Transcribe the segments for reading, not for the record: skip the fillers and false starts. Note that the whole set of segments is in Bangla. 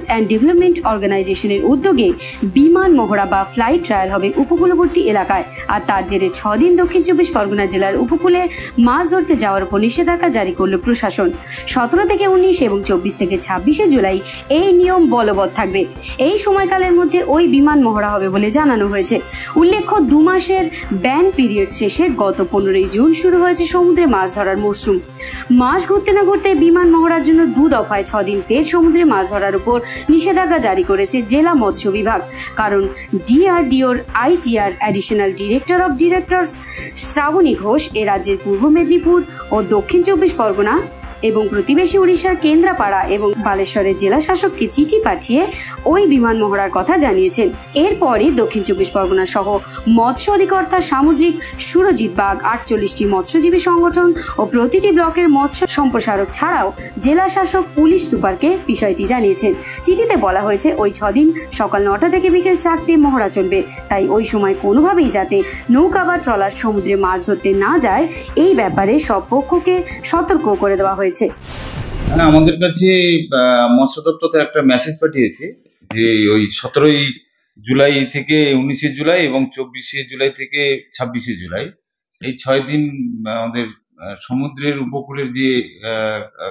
রিসার্চ অ্যান্ড ডেভেলপমেন্ট অর্গানাইজেশনের উদ্যোগে বিমান মহড়া বা ফ্লাইট ট্রায়াল হবে উপকূলবর্তী এলাকায়। আর তার জেরে 6 দিন দক্ষিণ চব্বিশ পরগনা জেলার উপকূলে মাছ ধরতে যাওয়ার উপর নিষেধাজ্ঞা জারি করল প্রশাসন। 17 থেকে 19 এবং 24 থেকে 26 জুলাই এই নিয়ম বলবৎ থাকবে। এই সময়কালের মধ্যে ওই বিমান মহড়া হবে বলে জানানো হয়েছে। উল্লেখ্য, 2 মাসের ব্যান পিরিয়ড শেষে গত 15 জুন শুরু হয়েছে সমুদ্রে মাছ ধরার মরশুম। মাস ঘুরতে না ঘুরতে বিমান মহড়ার জন্য 2 দফায় 6 দিন ফের সমুদ্রে মাছ ধরার উপর নিষেধাজ্ঞা জারি করেছে জেলা মৎস্য বিভাগ। কারণ ডিআরডিওর ITR additional director of directors Shrabani Ghosh এ রাজ্যের পূর্ব মেদিনীপুর ও দক্ষিণ চব্বিশ পরগনা এবং প্রতিবেশী উড়িষ্যার কেন্দ্রাপাড়া এবং বালেশ্বরের জেলা শাসককে চিঠি পাঠিয়ে ওই বিমান মহড়ার কথা জানিয়েছেন। এরপরই দক্ষিণ চব্বিশ পরগনা সহ মৎস্য অধিকর্তা সামুদ্রিক সুরজিৎ বাগ 48টি মৎস্যজীবী সংগঠন ও প্রতিটি ব্লকের মৎস্য সম্প্রসারক ছাড়াও জেলা শাসক পুলিশ সুপারকে বিষয়টি জানিয়েছেন। চিঠিতে বলা হয়েছে ওই 6 দিন সকাল 9টা থেকে বিকেল 4টে মহড়া চলবে, তাই ওই সময় কোনোভাবেই যাতে নৌকা বা ট্রলার সমুদ্রে মাছ ধরতে না যায় এই ব্যাপারে সব পক্ষকে সতর্ক করে দেওয়া হয়েছে। আমাদের কাছে মৎস্য দপ্তর একটা মেসেজ পাঠিয়েছে যে ওই 17 জুলাই থেকে 19 জুলাই এবং 24 জুলাই থেকে 26 জুলাই এই 6 দিন আমাদের সমুদ্রের উপকূলের যে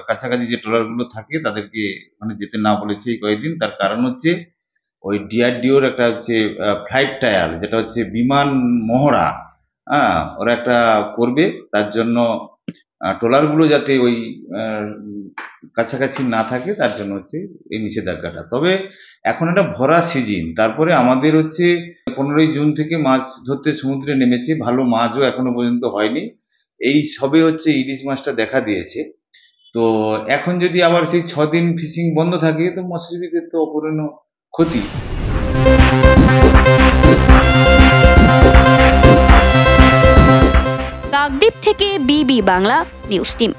কাছাকাছি যে ট্রলারগুলো থাকে তাদেরকে মানে যেতে না বলেছে এই কয়েকদিন। তার কারণ হচ্ছে ওই ডিআরডিওর একটা হচ্ছে ফ্লাইট ট্রায়াল, যেটা হচ্ছে বিমান মহড়া ওরা একটা করবে। তার জন্য ট্রলারগুলো যাতে ওই কাছাকাছি না থাকে তার জন্য হচ্ছে এই নিষেধাজ্ঞাটা। তবে এখন একটা ভরা সিজন, তারপরে আমাদের হচ্ছে 15 জুন থেকে মাছ ধরতে সমুদ্রে নেমেছে, ভালো মাছও এখনো পর্যন্ত হয়নি। এই সবে হচ্ছে ইলিশ মাছটা দেখা দিয়েছে। তো এখন যদি আবার সেই 6 দিন ফিশিং বন্ধ থাকে তো মৎস্যজীবীদের তো অপূরণীয় ক্ষতি। কাকদ্বীপ থেকে বিবি বাংলা নিউজ টিম।